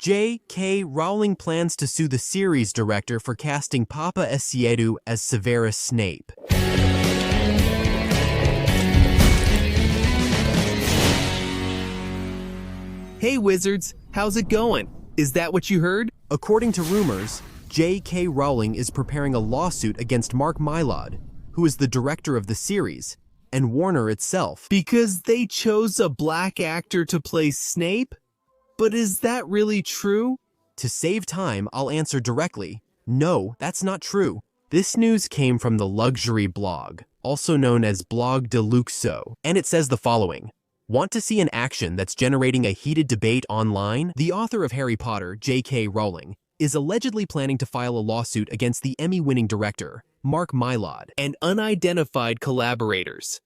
J.K. Rowling plans to sue the series director for casting Papa Essiedu as Severus Snape. Hey wizards, how's it going? Is that what you heard? According to rumors, J.K. Rowling is preparing a lawsuit against Mark Mylod, who is the director of the series, and Warner itself. Because they chose a black actor to play Snape? But is that really true? To save time, I'll answer directly. No, that's not true. This news came from the luxury blog, also known as Blog de Luxo, and it says the following. Want to see an action that's generating a heated debate online? The author of Harry Potter, J.K. Rowling, is allegedly planning to file a lawsuit against the Emmy-winning director, Mark Mylod, and unidentified collaborators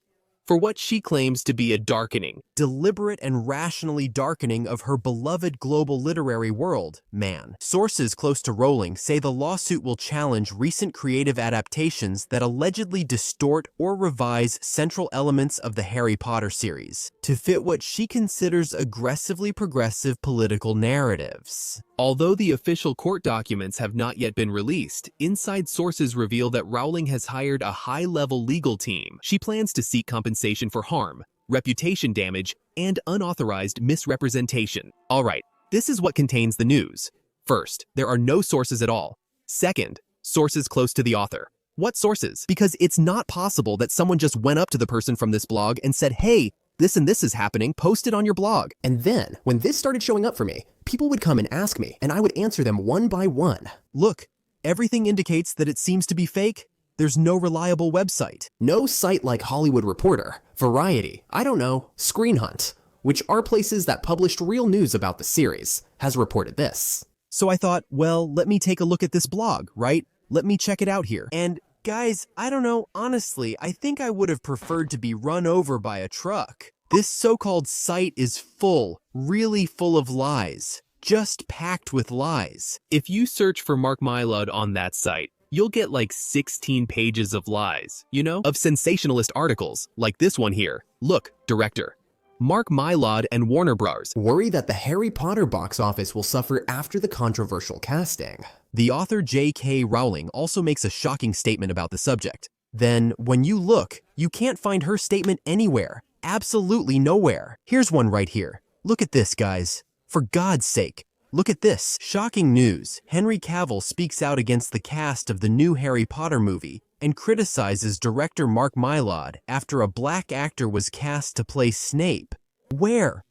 for what she claims to be a darkening, deliberate and rationally darkening of her beloved global literary world, man. Sources close to Rowling say the lawsuit will challenge recent creative adaptations that allegedly distort or revise central elements of the Harry Potter series to fit what she considers aggressively progressive political narratives. Although the official court documents have not yet been released, inside sources reveal that Rowling has hired a high-level legal team. She plans to seek compensation for harm, reputation damage, and unauthorized misrepresentation. Alright, this is what contains the news. First, there are no sources at all. Second, sources close to the author. What sources? Because it's not possible that someone just went up to the person from this blog and said, hey, this and this is happening, post it on your blog. And then, when this started showing up for me, people would come and ask me, and I would answer them one by one. Look, everything indicates that it seems to be fake. There's no reliable website. No site like Hollywood Reporter, Variety, I don't know, Screen Hunt, which are places that published real news about the series, has reported this. So I thought, well, let me take a look at this blog, right? Let me check it out here. And guys, I don't know, honestly, I think I would have preferred to be run over by a truck. This so-called site is full, really full of lies. Just packed with lies. If you search for Mark Mylod on that site, you'll get like 16 pages of lies, you know? Of sensationalist articles, like this one here. Look, director. Mark Mylod and Warner Bros. worry that the Harry Potter box office will suffer after the controversial casting. The author J.K. Rowling also makes a shocking statement about the subject. Then, when you look, you can't find her statement anywhere. Absolutely nowhere. Here's one right here. Look at this, guys. For God's sake, look at this. Shocking news. Henry Cavill speaks out against the cast of the new Harry Potter movie and criticizes director Mark Mylod after a black actor was cast to play Snape. Where?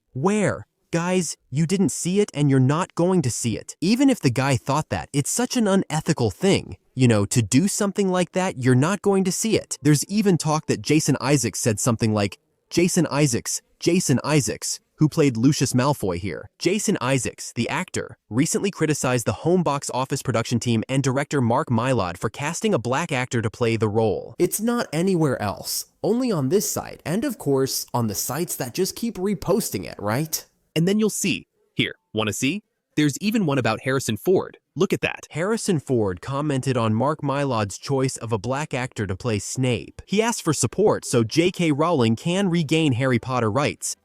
Guys, you didn't see it and you're not going to see it. Even if the guy thought that, it's such an unethical thing. You know, to do something like that, you're not going to see it. There's even talk that Jason Isaacs said something like, Jason Isaacs, who played Lucius Malfoy here. Jason Isaacs, the actor, recently criticized the home box office production team and director Mark Mylod for casting a black actor to play the role. It's not anywhere else, only on this site, and of course, on the sites that just keep reposting it, right? And then you'll see. Here, wanna see? There's even one about Harrison Ford. Look at that. Harrison Ford commented on Mark Mylod's choice of a black actor to play Snape. He asked for support so J.K. Rowling can regain Harry Potter rights.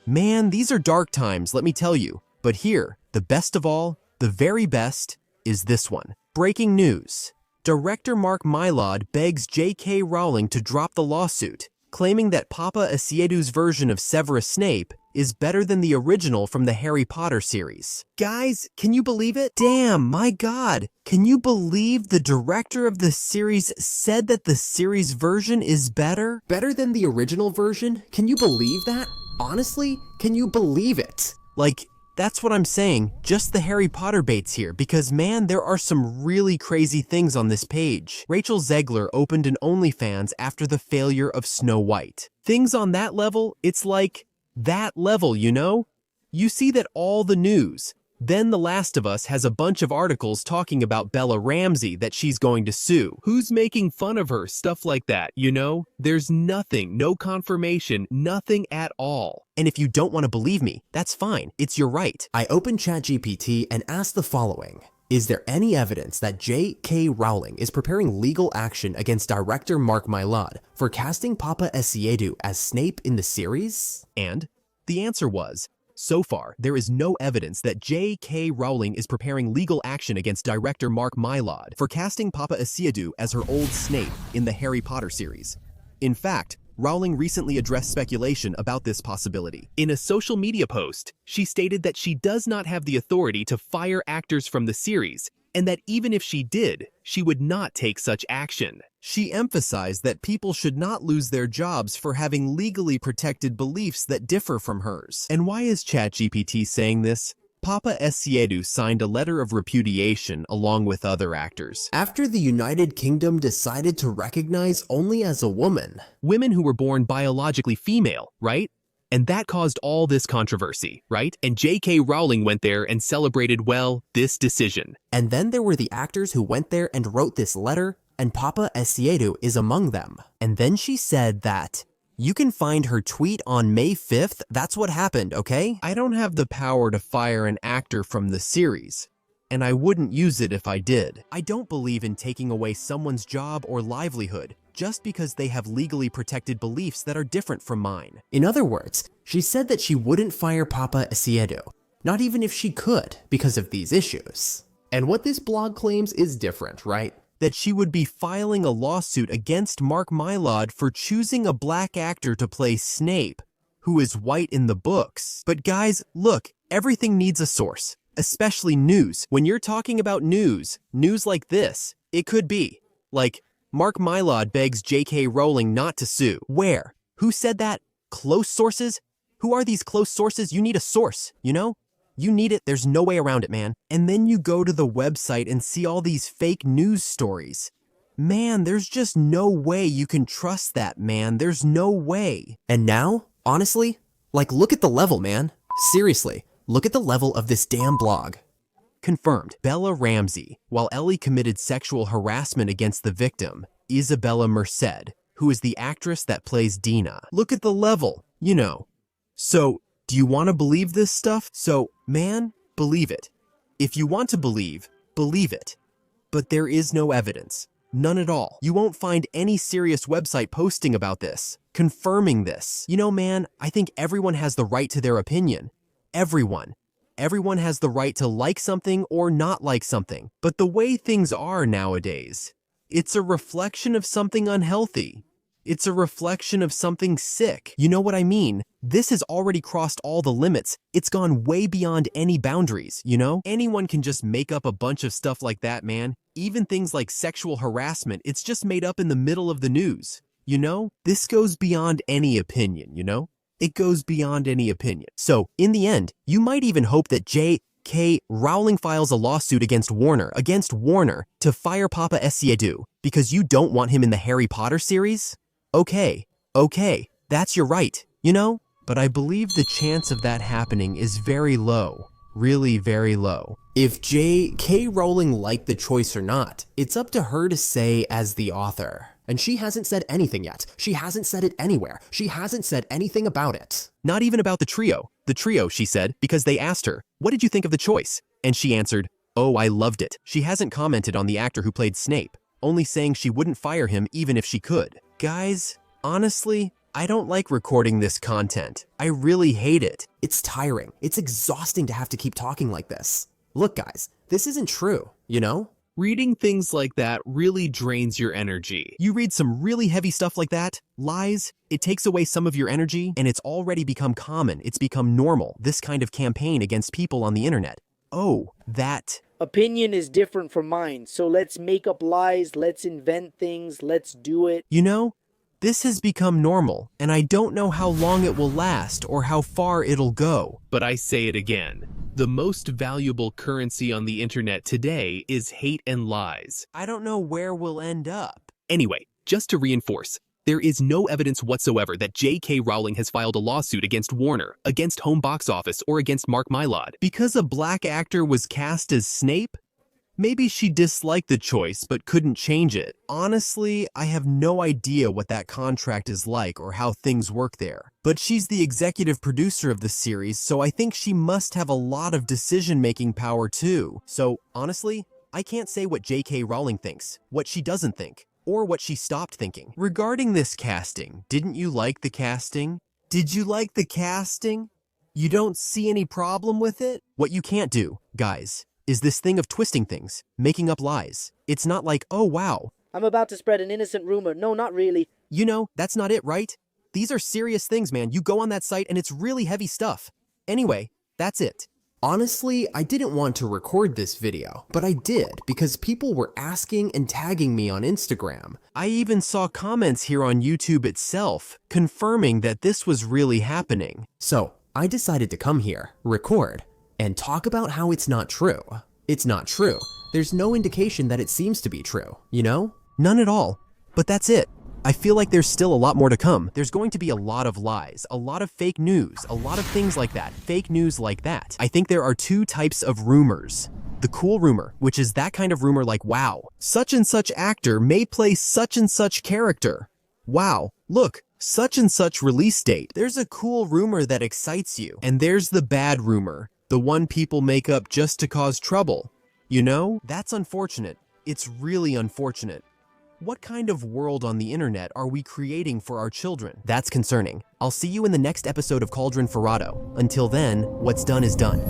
Man, these are dark times, let me tell you. But here, the best of all, the very best, is this one. Breaking news. Director Mark Mylod begs J.K. Rowling to drop the lawsuit, claiming that Papa Essiedu's version of Severus Snape is better than the original from the Harry Potter series. Guys, can you believe it? Damn, my God. Can you believe the director of the series said that the series version is better? Better than the original version? Can you believe that? Honestly, can you believe it? Like, that's what I'm saying, just the Harry Potter baits here, because man, there are some really crazy things on this page. Rachel Zegler opened an OnlyFans after the failure of Snow White. Things on that level, it's like, that level, you know? You see that all the news. Then The Last of Us has a bunch of articles talking about Bella Ramsey that she's going to sue. Who's making fun of her? Stuff like that, you know? There's nothing, no confirmation, nothing at all. And if you don't want to believe me, that's fine. It's your right. I opened ChatGPT and asked the following. Is there any evidence that J.K. Rowling is preparing legal action against director Mark Mylod for casting Papa Essiedu as Snape in the series? And the answer was, So far, there is no evidence that J.K. Rowling is preparing legal action against director Mark Mylod for casting Papa Asiadu as her old Snape in the Harry Potter series. In fact, Rowling recently addressed speculation about this possibility. In a social media post, she stated that she does not have the authority to fire actors from the series, and that even if she did, she would not take such action. She emphasized that people should not lose their jobs for having legally protected beliefs that differ from hers. And why is ChatGPT saying this? Papa Asiadu signed a letter of repudiation along with other actors. After the United Kingdom decided to recognize only as a woman. Women who were born biologically female, right? And that caused all this controversy, right? And J.K. Rowling went there and celebrated, well, this decision. And then there were the actors who went there and wrote this letter, and Papa Asiadu is among them. And then she said that you can find her tweet on May 5th. That's what happened, okay? I don't have the power to fire an actor from the series, and I wouldn't use it if I did. I don't believe in taking away someone's job or livelihood just because they have legally protected beliefs that are different from mine. In other words, she said that she wouldn't fire Papa Asiadu, not even if she could, because of these issues. And what this blog claims is different, right? That she would be filing a lawsuit against Mark Mylod for choosing a black actor to play Snape, who is white in the books. But guys, look, everything needs a source, especially news. When you're talking about news like this, it could be like, Mark Mylod begs J.K. Rowling not to sue. Where? Who said that? Close sources? Who are these close sources? You need a source, you know? You need it, there's no way around it, man. And then you go to the website and see all these fake news stories. Man, there's just no way you can trust that, man. There's no way. And now, honestly, like look at the level, man. Seriously, look at the level of this damn blog. Confirmed, Bella Ramsey, while Ellie committed sexual harassment against the victim, Isabella Merced, who is the actress that plays Dina. Look at the level, you know. So, do you want to believe this stuff? So, man, believe it. If you want to believe it. But there is no evidence. None at all. You won't find any serious website posting about this, confirming this. You know, man, I think everyone has the right to their opinion. Everyone. Everyone has the right to like something or not like something. But the way things are nowadays, it's a reflection of something unhealthy. It's a reflection of something sick. You know what I mean? This has already crossed all the limits. It's gone way beyond any boundaries, you know? Anyone can just make up a bunch of stuff like that, man. Even things like sexual harassment, it's just made up in the middle of the news. You know? This goes beyond any opinion, you know? It goes beyond any opinion. So, in the end, you might even hope that J.K. Rowling files a lawsuit against Warner to fire Papa Asiadu because you don't want him in the Harry Potter series? Okay, that's your right, you know? But I believe the chance of that happening is very low, really very low. If J.K. Rowling liked the choice or not, it's up to her to say as the author. And she hasn't said anything yet. She hasn't said it anywhere. She hasn't said anything about it. Not even about the trio. The trio, she said, because they asked her, what did you think of the choice? And she answered, oh, I loved it. She hasn't commented on the actor who played Snape, only saying she wouldn't fire him even if she could. Guys, honestly, I don't like recording this content. I really hate it. It's tiring. It's exhausting to have to keep talking like this. Look, guys, this isn't true, you know? Reading things like that really drains your energy. You read some really heavy stuff like that, lies, it takes away some of your energy, and it's already become common. It's become normal, this kind of campaign against people on the internet. Oh, that... Opinion is different from mine, so let's make up lies, let's invent things, let's do it. You know, this has become normal, and I don't know how long it will last or how far it'll go. But I say it again. The most valuable currency on the internet today is hate and lies. I don't know where we'll end up. Anyway, just to reinforce, there is no evidence whatsoever that J.K. Rowling has filed a lawsuit against Warner, against Home Box Office, or against Mark Mylod. Because a black actor was cast as Snape? Maybe she disliked the choice but couldn't change it. Honestly, I have no idea what that contract is like or how things work there. But she's the executive producer of the series, so I think she must have a lot of decision-making power too. So, honestly, I can't say what J.K. Rowling thinks, what she doesn't think, or what she stopped thinking. Regarding this casting, didn't you like the casting? Did you like the casting? You don't see any problem with it? What you can't do, guys, is this thing of twisting things, making up lies. It's not like, oh wow. I'm about to spread an innocent rumor. No, not really. You know, that's not it, right? These are serious things, man. You go on that site and it's really heavy stuff. Anyway, that's it. Honestly, I didn't want to record this video, but I did because people were asking and tagging me on Instagram. I even saw comments here on YouTube itself, confirming that this was really happening. So I decided to come here, record, and talk about how it's not true. It's not true. There's no indication that it seems to be true, you know? None at all. But that's it. I feel like there's still a lot more to come. There's going to be a lot of lies, a lot of fake news, a lot of things like that, fake news like that. I think there are two types of rumors. The cool rumor, which is that kind of rumor like, wow, such and such actor may play such and such character. Wow, look, such and such release date. There's a cool rumor that excites you. And there's the bad rumor, the one people make up just to cause trouble. You know, that's unfortunate. It's really unfortunate. What kind of world on the internet are we creating for our children? That's concerning. I'll see you in the next episode of Caldeiraofurado. Until then, what's done is done.